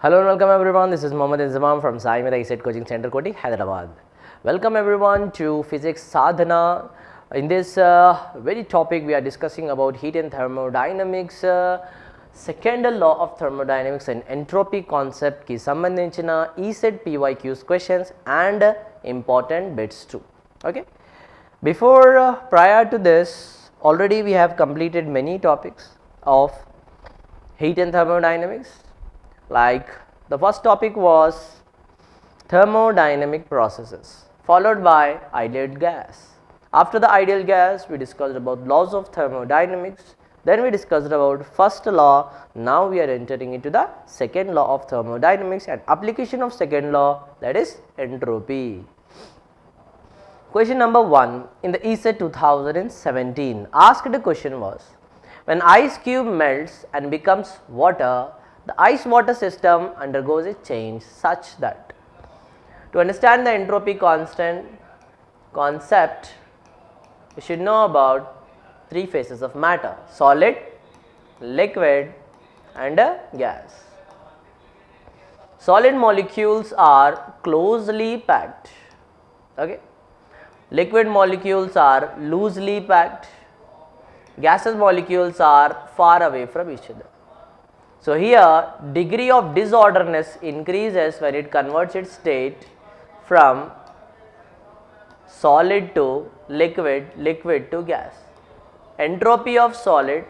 Hello and welcome everyone, this is Mohammed Inzamam from SAIMEDHA ECET Coaching Center Koti, Hyderabad. Welcome everyone to Physics Sadhana. In this very topic we are discussing about heat and thermodynamics, second law of thermodynamics and entropy concept ki sambandhinchina ECET PYQs questions and important bits too. Okay. Before prior to this, already we have completed many topics of heat and thermodynamics. Like the first topic was thermodynamic processes, followed by ideal gas. After the ideal gas, we discussed about laws of thermodynamics. Then we discussed about first law. Now we are entering into the second law of thermodynamics and application of second law, that is entropy. Question number 1 in the ECET 2017 asked question was, when ice cube melts and becomes water, the ice water system undergoes a change such that. To understand the entropy concept, we should know about three phases of matter: solid, liquid and gas. Solid molecules are closely packed. Okay. Liquid molecules are loosely packed. Gaseous molecules are far away from each other. So here degree of disorderness increases when it converts its state from solid to liquid, liquid to gas. Entropy of solid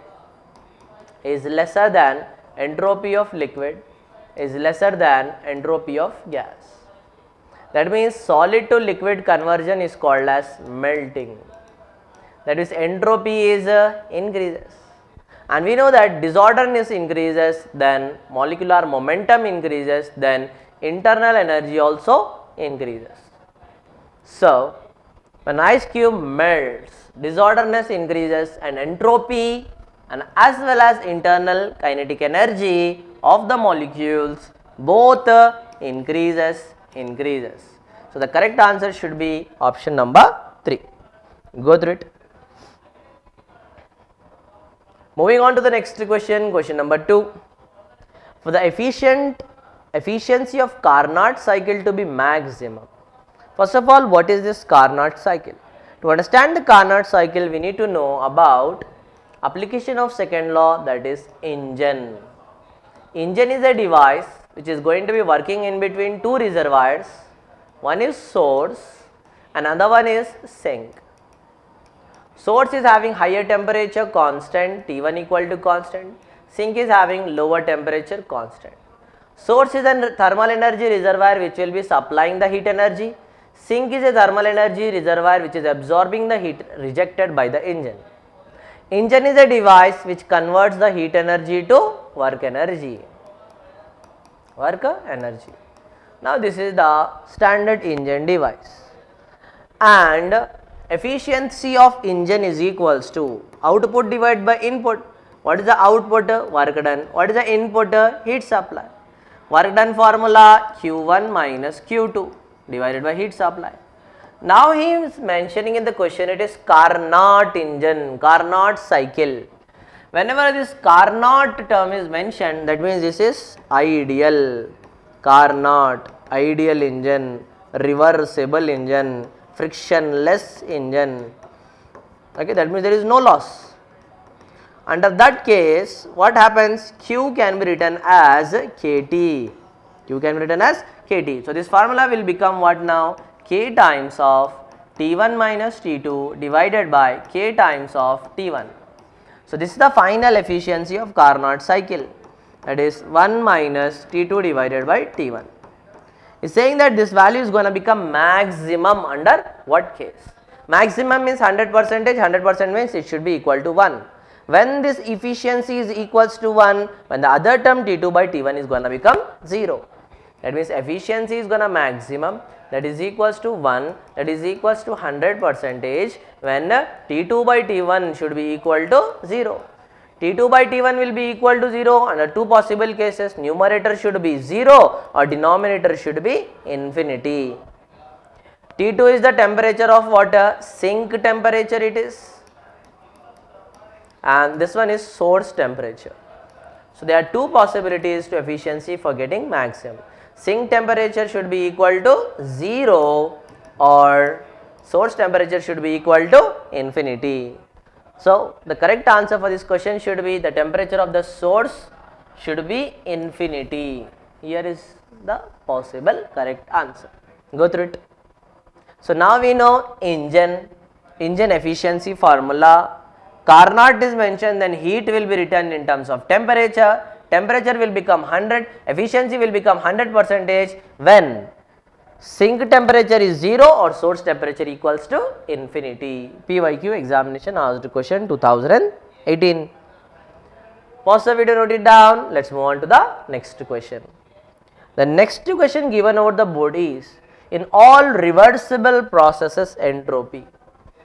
is lesser than entropy of liquid is lesser than entropy of gas. That means solid to liquid conversion is called as melting. That is entropy is increases. And we know that disorderness increases, then molecular momentum increases, then internal energy also increases. So, when ice cube melts, disorderness increases and entropy and as well as internal kinetic energy of the molecules both increases. So, the correct answer should be option number 3. Go through it. Moving on to the next question, question number 2. For the efficiency of Carnot cycle to be maximum. First of all, what is this Carnot cycle? To understand the Carnot cycle, we need to know about application of second law, that is engine. Engine is a device which is going to be working in between two reservoirs. One is source, another one is sink. Source is having higher temperature constant, T1 equal to constant. Sink is having lower temperature constant. Source is a thermal energy reservoir which will be supplying the heat energy. Sink is a thermal energy reservoir which is absorbing the heat rejected by the engine. Engine is a device which converts the heat energy to work energy. Now this is the standard engine device. And efficiency of engine is equals to output divided by input. What is the output? Work done. What is the input? Heat supply. Work done formula Q1 minus Q2 divided by heat supply. Now he is mentioning in the question, it is Carnot engine, Carnot cycle. Whenever this Carnot term is mentioned, that means this is ideal. Carnot, ideal engine, reversible engine, frictionless engine. Okay, that means there is no loss. Under that case, what happens? Q can be written as KT. So this formula will become what now? K times of T1 minus T2 divided by K times of T1. So this is the final efficiency of Carnot cycle, that is 1 minus T2 divided by T1. Is saying that this value is going to become maximum under what case? Maximum means 100%, 100% means it should be equal to 1. When this efficiency is equals to 1, when the other term T2 by T1 is going to become 0. That means efficiency is going to maximum, that is equals to 1, that is equals to 100% when T2 by T1 should be equal to 0. T2 by T1 will be equal to 0 under two possible cases, numerator should be 0 or denominator should be infinity. T2 is the temperature of water, sink temperature it is, and this one is source temperature. So there are two possibilities to efficiency for getting maximum. Sink temperature should be equal to 0 or source temperature should be equal to infinity. So the correct answer for this question should be the temperature of the source should be infinity. Here is the possible correct answer. Go through it. So now we know engine efficiency formula. Carnot is mentioned, then heat will be written in terms of temperature. Temperature will become 100, efficiency will become 100% when sink temperature is 0 or source temperature equals to infinity. PYQ examination asked question 2018. Pause the video, note it down. Let's move on to the next question. The next question given over the board is, in all reversible processes entropy.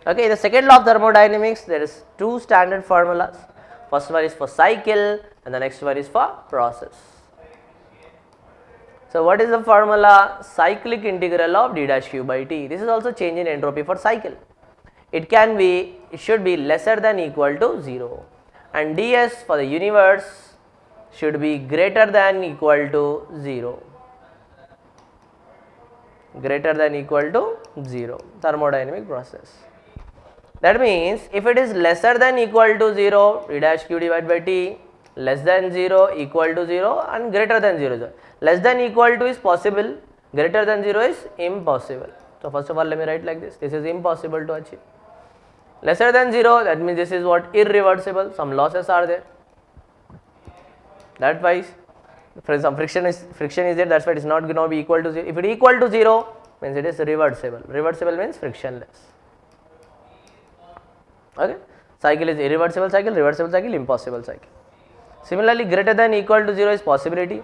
Okay, in the second law of thermodynamics there is two standard formulas. First one is for cycle and the next one is for process. So what is the formula? Cyclic integral of d dash q by t. This is also change in entropy for cycle. It should be lesser than equal to 0, and ds for the universe should be greater than equal to 0. Greater than equal to 0, thermodynamic process. That means if it is lesser than equal to 0, d dash q divided by t, less than 0, equal to 0 and greater than 0. Less than equal to is possible, greater than 0 is impossible. So first of all let me write like this is impossible to achieve. Lesser than 0, that means this is what? Irreversible, some losses are there. That wise, for some friction is there, that's why it is not going to be equal to 0. If it is equal to 0, means it is reversible. Reversible means frictionless. Okay, cycle is irreversible cycle, reversible cycle, impossible cycle. Similarly, greater than equal to 0 is possibility.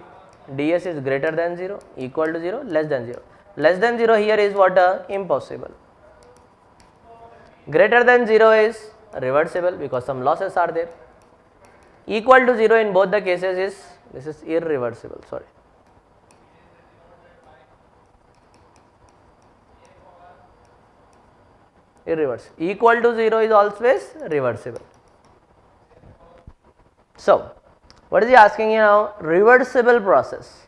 ds is greater than 0, equal to 0, less than 0. Less than 0 here is what? Impossible. Greater than 0 is reversible because some losses are there. Equal to 0 in both the cases is, this is irreversible, sorry. Irreversible. Equal to 0 is always reversible. So what is he asking you now? Reversible process.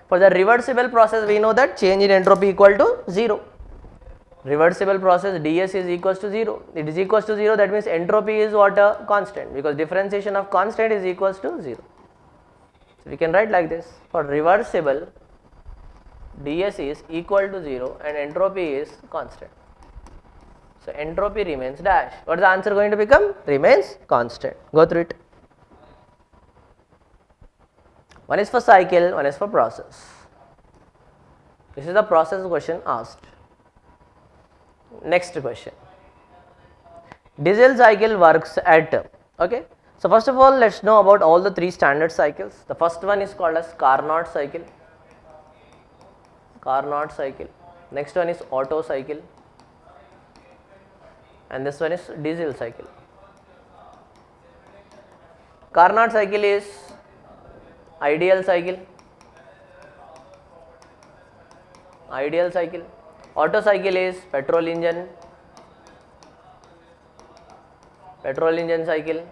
For the reversible process we know that change in entropy equal to 0. Reversible process ds is equals to 0. It is equals to 0, that means entropy is what? A constant, because differentiation of constant is equals to 0. So we can write like this: for reversible ds is equal to 0 and entropy is constant. So entropy remains dash. What is the answer going to become? Remains constant. Go through it. One is for cycle, one is for process. This is the process question asked. Next question. Diesel cycle works at, okay. So first of all let's know about all the three standard cycles. The first one is called as Carnot cycle. Carnot cycle. Next one is Otto cycle. And this one is diesel cycle. Carnot cycle is ideal cycle. Ideal cycle. Otto cycle is petrol engine cycle.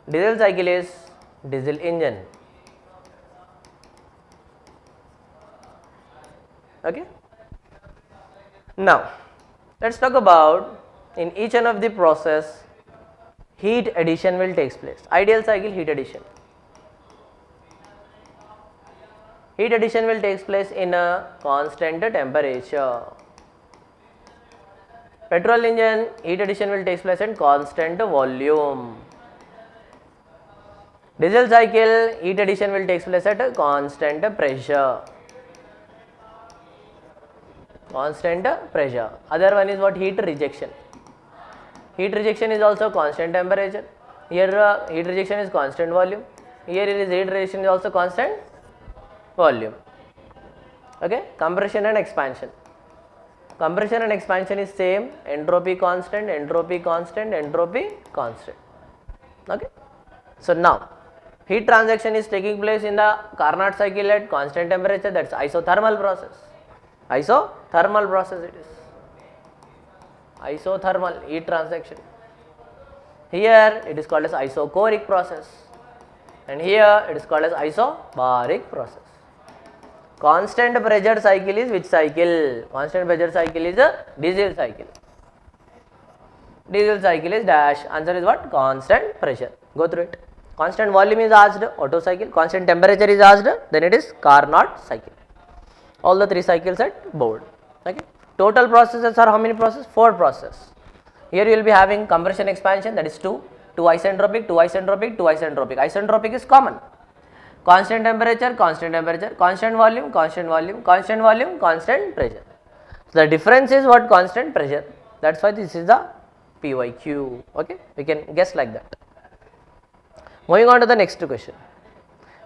Diesel cycle is diesel engine. Okay. Now let's talk about, in each one of the process heat addition will take place. Ideal cycle, heat addition. Heat addition will take place in a constant temperature. Petrol engine, heat addition will take place in constant volume. Diesel cycle, heat addition will take place at a constant pressure. Constant pressure. Other one is what? Heat rejection. Heat rejection is also constant temperature. Here heat rejection is constant volume. Here it is heat rejection is also constant volume. Okay. Compression and expansion. Compression and expansion is same. Entropy constant, entropy constant, entropy constant. Okay. So now heat transaction is taking place in the Carnot cycle at constant temperature. That's isothermal process. Isothermal process it is. Isothermal heat transaction. Here it is called as isochoric process. and here it is called as isobaric process. Constant pressure cycle is which cycle? Constant pressure cycle is a diesel cycle. Diesel cycle is dash. Answer is what? Constant pressure. Go through it. Constant volume is asked, Otto cycle. Constant temperature is asked, then it is Carnot cycle. All the 3 cycles at board. Okay. Total processes are how many processes? 4 processes. Here you will be having compression expansion, that is 2. 2 isentropic, 2 isentropic, 2 isentropic. Isentropic is common. Constant temperature, constant temperature, constant volume, constant volume, constant volume, constant pressure. So the difference is what? Constant pressure. That's why this is the PYQ. Okay, we can guess like that. Moving on to the next question.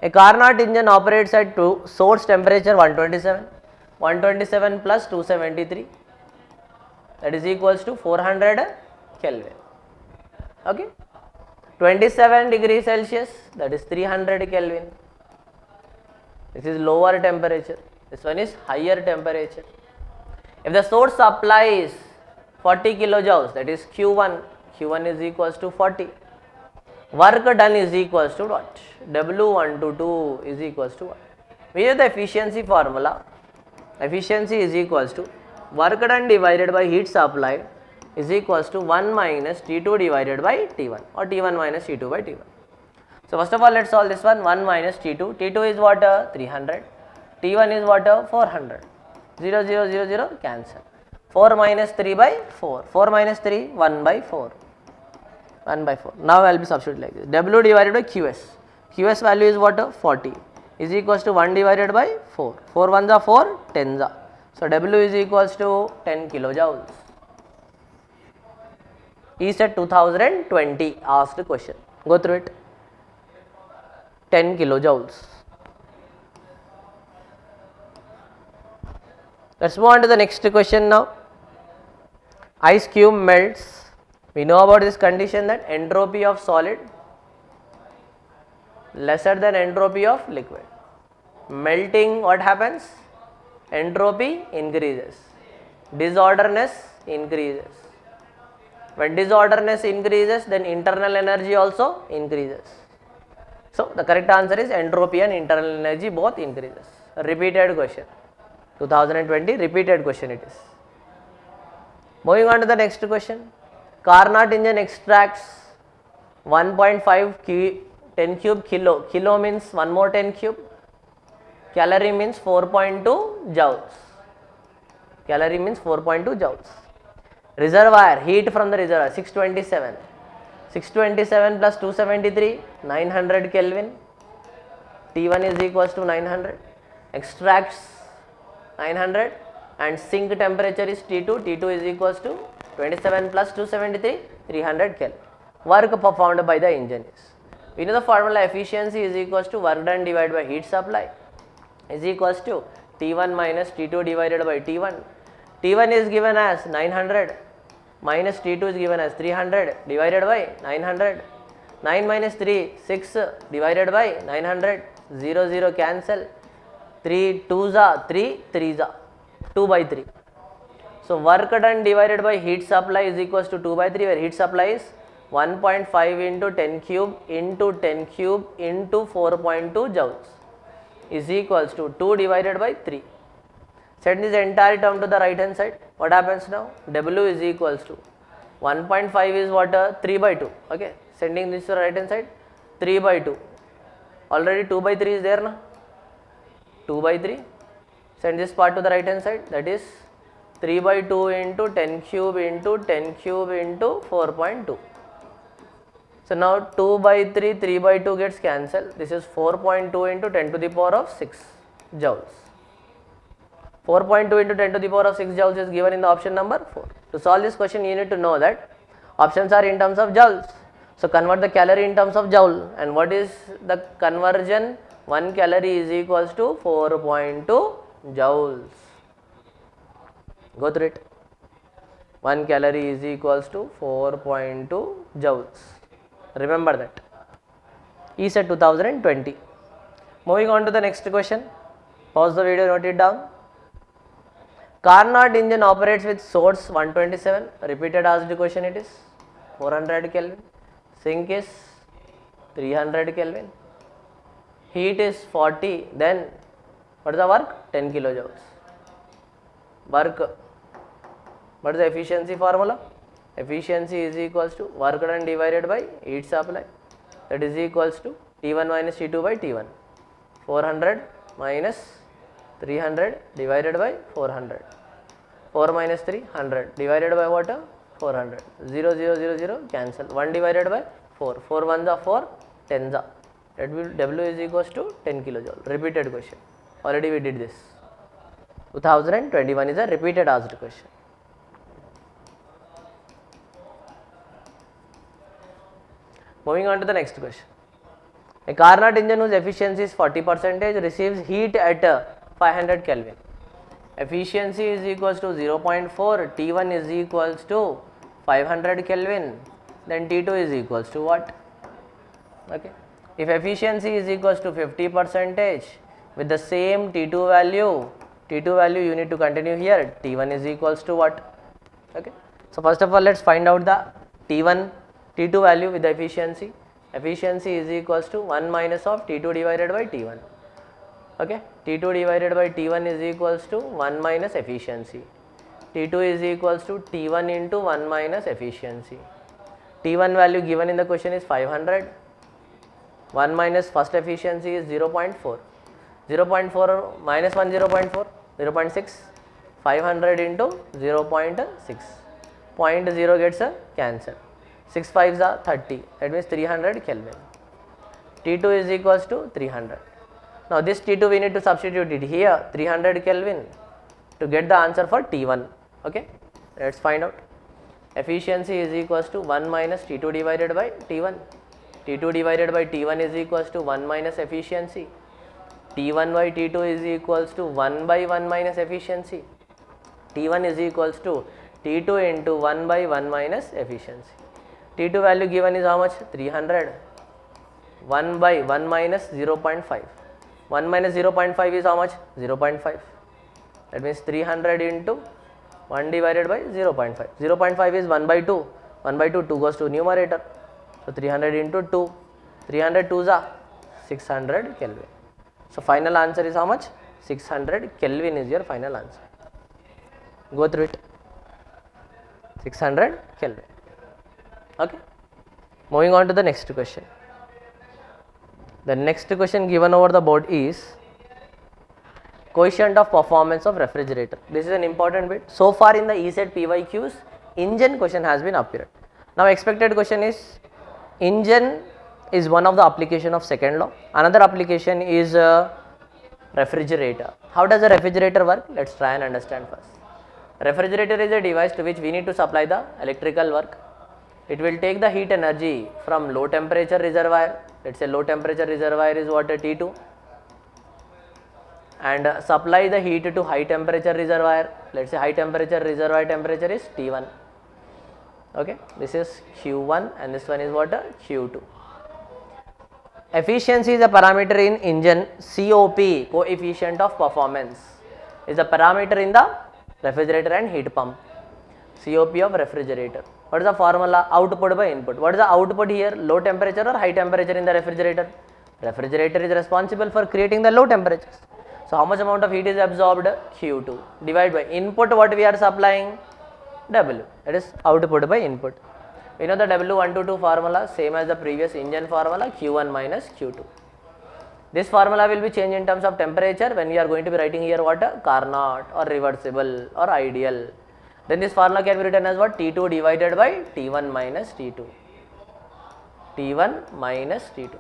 A Carnot engine operates at source temperature 127. 127 plus 273, that is equals to 400 Kelvin. Okay, 27 degrees Celsius, that is 300 Kelvin. This is lower temperature, this one is higher temperature. If the source supplies 40 kilojoules, that is Q1, Q1 is equals to 40. Work done is equals to what? W122 is equals to what? We have the efficiency formula. Efficiency is equals to work done divided by heat supplied is equals to 1 minus T2 divided by T1 or T1 minus T2 by T1. So first of all, let's solve this one. 1 minus T2. T2 is what? 300. T1 is what? 400. 0, 0, 0, 0, cancel. 4 minus 3 by 4. 4 minus 3, 1 by 4. 1 by 4. Now I will be substituting like this. W divided by QS. QS value is what? 40. Is equals to 1 divided by 4. 4 ones are 4, 10s are. So W is equals to 10 kilojoules. ECET 2020 asked question. Go through it. 10 kilojoules. Let's move on to the next question now. Ice cube melts. We know about this condition that entropy of solid lesser than entropy of liquid. Melting, what happens? Entropy increases. Disorderness increases. When disorderness increases, then internal energy also increases. So the correct answer is entropy and internal energy both increases. Repeated question. 2020 repeated question it is. Moving on to the next question. Carnot engine extracts 1.5 10 cube kilo. Kilo means one more 10 cube. Calorie means 4.2 joules. Calorie means 4.2 joules. Reservoir, heat from the reservoir 627. 627 plus 273, 900 Kelvin. T1 is equals to 900. Extracts 900 and sink temperature is T2. T2 is equals to 27 plus 273, 300 Kelvin. Work performed by the engine is. We know the formula efficiency is equals to work done divided by heat supply is equals to T1 minus T2 divided by T1. T1 is given as 900 minus T2 is given as 300 divided by 900. 9 minus 3, 6 divided by 900. 0, 0 cancel. 3 2s are 3, 3s are 2 by 3. So work done divided by heat supply is equals to 2 by 3, where heat supply is 1.5 into 10 cube into 10 cube into 4.2 joules is equals to 2 divided by 3. Send this entire term to the right hand side. What happens now? W is equals to 1.5 is what? 3 by 2. Okay. Sending this to the right hand side. 3 by 2. Already 2 by 3 is there now. 2 by 3. Send this part to the right hand side. That is 3 by 2 into 10 cube into 10 cube into 4.2. So now 2 by 3, 3 by 2 gets cancelled. This is 4.2 into 10 to the power of 6 joules. 4.2 into 10 to the power of 6 joules is given in the option number 4. To solve this question, you need to know that options are in terms of joules. So convert the calorie in terms of joule. And what is the conversion? 1 calorie is equals to 4.2 joules. Go through it. 1 calorie is equals to 4.2 joules. Remember that. ECET 2020. Moving on to the next question. Pause the video, note it down. Carnot engine operates with source 127. Repeated asked question it is. 400 Kelvin. Sink is 300 Kelvin. heat is 40, then what is the work? 10 kilojoules. Work, what is the efficiency formula? Efficiency is equals to work done divided by heat supply, that is equals to T1 minus T2 by T1. 400 minus 300 divided by 400. 4 minus 3, 100 divided by what? 400. 0, 0, 0, 0 cancel. 1 divided by 4. 4 1s are 4, 10s are. That will W is equals to 10 kilojoule. Repeated question. Already we did this. 2021 is a repeated asked question. Moving on to the next question. A Carnot engine whose efficiency is 40% receives heat at 500 Kelvin. Efficiency is equals to 0.4, T1 is equals to 500 Kelvin, then T2 is equals to what? Okay. If efficiency is equals to 50% with the same T2 value you need to continue here, T1 is equals to what? Okay. So first of all, let's find out the T1, T2 value with the efficiency. Efficiency is equals to 1 minus of T2 divided by T1. Okay, T2 divided by T1 is equals to 1 minus efficiency. T2 is equals to T1 into 1 minus efficiency. T1 value given in the question is 500. 1 minus first efficiency is 0.4. 0.4 minus 1 0.4, 0.6. 500 into 0.6. 0.0 gets a cancel. 6 5s are 30, that means 300 Kelvin. T2 is equals to 300. Now this T2 we need to substitute it here, 300 Kelvin, to get the answer for T1. Okay, let's find out. Efficiency is equals to 1 minus T2 divided by T1. T2 divided by T1 is equals to 1 minus efficiency. T1 by T2 is equals to 1 by 1 minus efficiency. T1 is equals to T2 into 1 by 1 minus efficiency. T2 value given is how much? 300. 1 by 1 minus 0.5. 1 minus 0.5 is how much? 0.5. That means 300 into 1 divided by 0.5. 0.5 is 1 by 2. 1 by 2, 2 goes to numerator. So 300 into 2. 300 2s are 600 Kelvin. So final answer is how much? 600 Kelvin is your final answer. Go through it. 600 Kelvin. Okay. Moving on to the next question. The next question given over the board is coefficient of performance of refrigerator. This is an important bit. So far in the ECET PYQs, engine question has been appeared. Now expected question is, engine is one of the application of second law. Another application is refrigerator. How does a refrigerator work? Let's try and understand first. Refrigerator is a device to which we need to supply the electrical work. It will take the heat energy from low temperature reservoir. Let's say low temperature reservoir is what? T2, and supply the heat to high temperature reservoir. Let's say high temperature reservoir temperature is T1. Okay, this is Q1 and this one is what? Q2. Efficiency is a parameter in engine. COP, coefficient of performance, is a parameter in the refrigerator and heat pump. COP of refrigerator. What is the formula? Output by input. What is the output here? Low temperature or high temperature in the refrigerator? Refrigerator is responsible for creating the low temperatures. So how much amount of heat is absorbed? Q2. Divide by input, what we are supplying? W. That is output by input. We know the W122 formula, same as the previous engine formula, Q1 minus Q2. This formula will be changed in terms of temperature when we are going to be writing here what? Carnot or reversible or ideal. Then this formula can be written as what? T2 divided by T1 minus T2. T1 minus T2.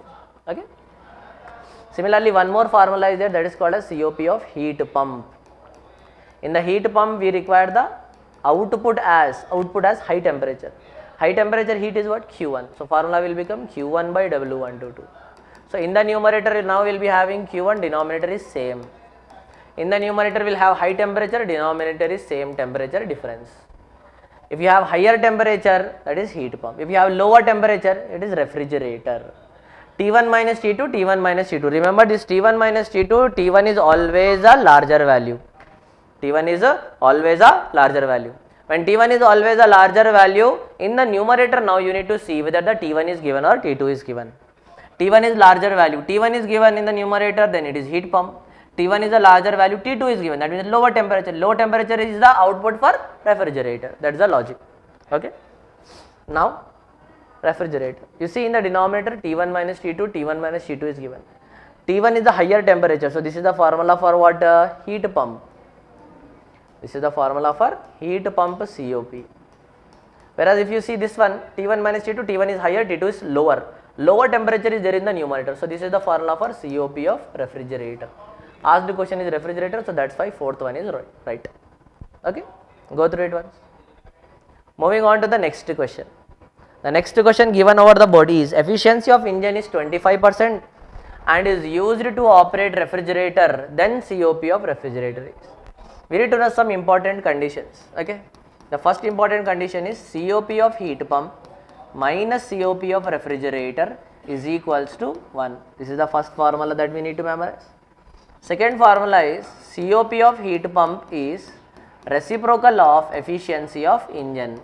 Okay. Similarly, one more formula is there, that is called as COP of heat pump. In the heat pump, we require the output as high temperature. High temperature heat is what? Q1. So formula will become Q1 by W122. So in the numerator now we will be having Q1, denominator is same. In the numerator we will have high temperature, denominator is same temperature difference. If you have higher temperature, that is heat pump. If you have lower temperature, it is refrigerator. T1 minus T2, T1 minus T2. Remember this T1 minus T2, T1 is always a larger value. T1 is always a larger value. When T1 is always a larger value, in the numerator now you need to see whether the T1 is given or T2 is given. T1 is larger value, T1 is given in the numerator, then it is heat pump. T1 is a larger value, T2 is given, that means lower temperature. Low temperature is the output for refrigerator. That is the logic. Okay. Now refrigerator, you see in the denominator T1 minus T2, T1 minus T2 is given. T1 is the higher temperature, so this is the formula for what? Heat pump. This is the formula for heat pump COP. Whereas if you see this one, T1 minus T2, T1 is higher, T2 is lower. Lower temperature is there in the numerator, so this is the formula for COP of refrigerator. Asked question is refrigerator, so that's why fourth one is right. Okay, go through it once. Moving on to the next question. The next question given over the body is efficiency of engine is 25% and is used to operate refrigerator, then COP of refrigerator is. We need to know some important conditions. Okay, the first important condition is COP of heat pump minus COP of refrigerator is equals to 1. This is the first formula that we need to memorize. Second formula is COP of heat pump is reciprocal of efficiency of engine.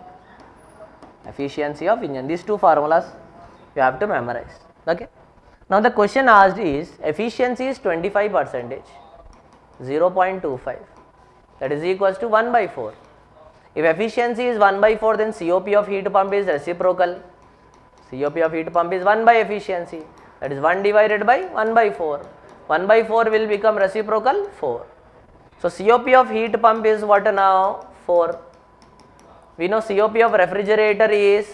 Efficiency of engine. These two formulas you have to memorize. Okay. Now the question asked is efficiency is 25%, 0.25, that is equals to 1 by 4. If efficiency is 1 by 4, then COP of heat pump is reciprocal. COP of heat pump is 1 by efficiency, that is 1 divided by 1 by 4. 1 by 4 will become reciprocal 4. So COP of heat pump is what now? 4. We know COP of refrigerator is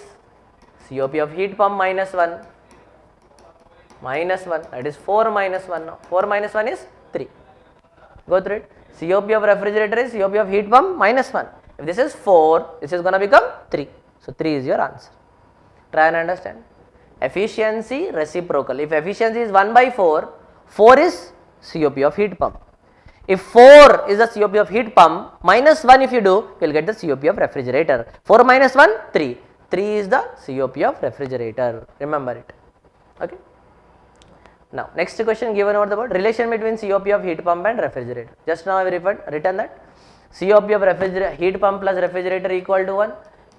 COP of heat pump minus 1. Minus 1, that is 4 minus 1 now. 4 minus 1 is 3. Go through it. COP of refrigerator is COP of heat pump minus 1. If this is 4, this is going to become 3. So 3 is your answer. Try and understand. Efficiency reciprocal. If efficiency is 1 by 4, 4 is COP of heat pump. If 4 is the COP of heat pump, minus 1 if you do, you will get the COP of refrigerator. 4 minus 1, 3. 3 is the COP of refrigerator. Remember it. Okay. Now, next question given over the board, relation between COP of heat pump and refrigerator. Just now I have written that COP of heat pump plus refrigerator equal to 1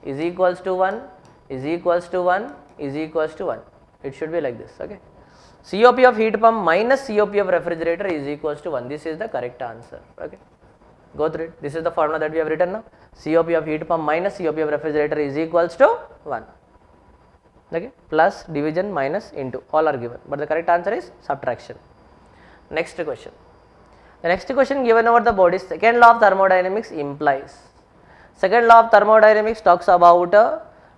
is equals to 1 is equals to 1 is equals to 1. It should be like this. Okay. COP of heat pump minus COP of refrigerator is equals to 1. This is the correct answer. Okay. Go through it. This is the formula that we have written now. COP of heat pump minus COP of refrigerator is equals to 1. Okay. Plus, division, minus, into, all are given, but the correct answer is subtraction. Next question. The next question given over the board is second law of thermodynamics implies. Second law of thermodynamics talks about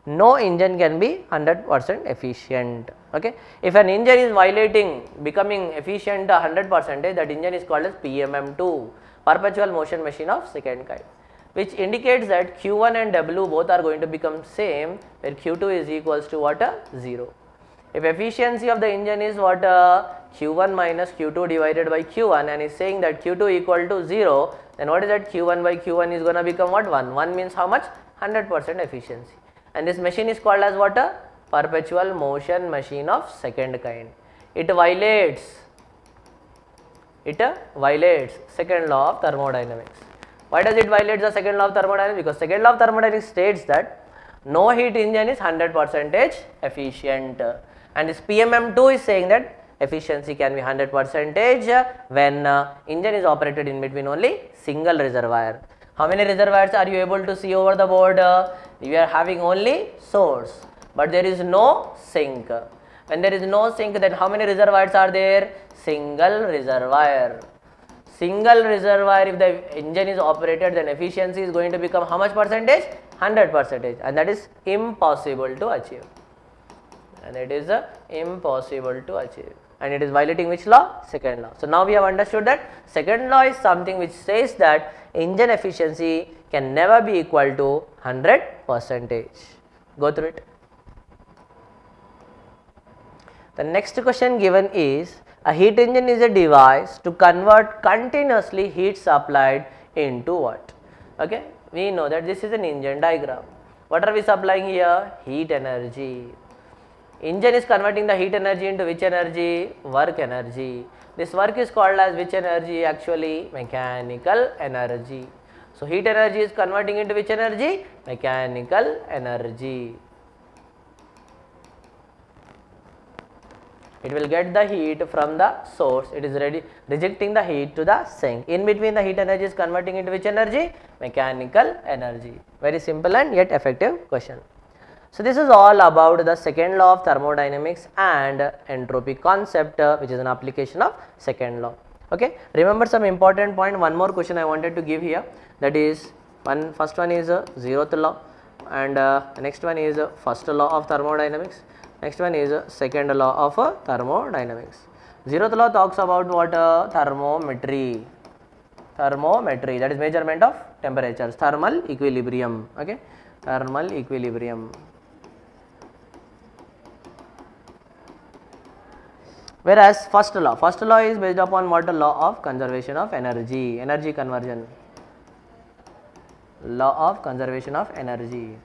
no engine can be 100% efficient. Okay. If an engine is violating becoming efficient 100%, that engine is called as PMM2, perpetual motion machine of second kind, which indicates that Q1 and W both are going to become same, where Q2 is equals to what? 0. If efficiency of the engine is what? Q1 minus Q2 divided by Q1, and is saying that Q2 equal to 0, then what is that? Q1 by Q1 is going to become what? 1. 1 means how much? 100% efficiency. And this machine is called as what? Perpetual motion machine of second kind. It violates second law of thermodynamics. Why does it violate the second law of thermodynamics? Because second law of thermodynamics states that no heat engine is 100% efficient, and this PMM2 is saying that efficiency can be 100% when engine is operated in between only single reservoir. How many reservoirs are you able to see over the board? We are having only source, but there is no sink. When there is no sink, then how many reservoirs are there? Single reservoir. Single reservoir, if the engine is operated, then efficiency is going to become how much percentage? 100%, and that is impossible to achieve. And it is impossible to achieve. And it is violating which law? Second law. So now we have understood that second law is something which says that engine efficiency can never be equal to 100%. Go through it. The next question given is, a heat engine is a device to convert continuously heat supplied into what? Okay, we know that this is an engine diagram. What are we supplying here? Heat energy. Engine is converting the heat energy into which energy? Work energy. This work is called as which energy? Actually, mechanical energy. So heat energy is converting into which energy? Mechanical energy. It will get the heat from the source. It is rejecting the heat to the sink. In between, the heat energy is converting into which energy? Mechanical energy. Very simple and yet effective question. So this is all about the second law of thermodynamics and entropy concept, which is an application of second law. Okay. Remember some important point. One more question I wanted to give here. That is, first one is zeroth law, and next one is first law of thermodynamics. Next one is second law of thermodynamics. Zeroth law talks about what? Thermometry. Thermometry, that is measurement of temperatures, thermal equilibrium. Okay, thermal equilibrium. Whereas first law is based upon what? Law of conservation of energy, energy conversion. Law of conservation of energy.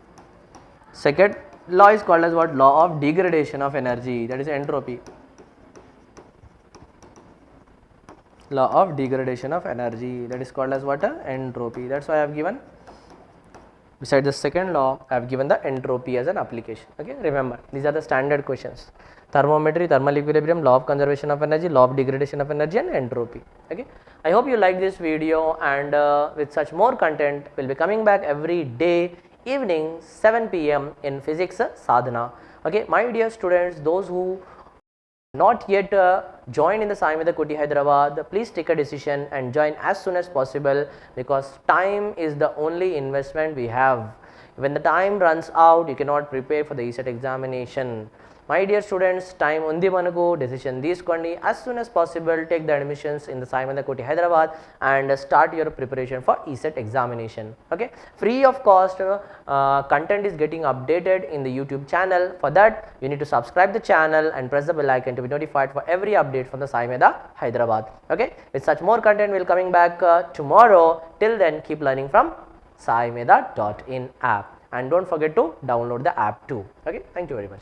Second law is called as what? Law of degradation of energy, that is entropy. Law of degradation of energy, that is called as what? Entropy. That's why I have given, beside the second law, I have given the entropy as an application. Okay, remember, these are the standard questions: thermometry, thermal equilibrium, law of conservation of energy, law of degradation of energy, and entropy. Okay, I hope you like this video, and with such more content, we'll be coming back every day evening 7 p.m. in physics sadhana. Okay, my dear students, those who not yet joined in the SAIMEDHA Koti Hyderabad, please take a decision and join as soon as possible, because time is the only investment we have. When the time runs out, you cannot prepare for the ECET examination. My dear students, time undi manaku, decision teeskondi, as soon as possible take the admissions in the SAIMEDHA Koti Hyderabad and start your preparation for ECET examination. Okay, free of cost, content is getting updated in the YouTube channel. For that, you need to subscribe the channel and press the bell icon to be notified for every update from the SAIMEDHA Hyderabad. Okay, with such more content, we'll coming back tomorrow. Till then, keep learning from SAIMEDHA.in app, and don't forget to download the app too. Okay, thank you very much.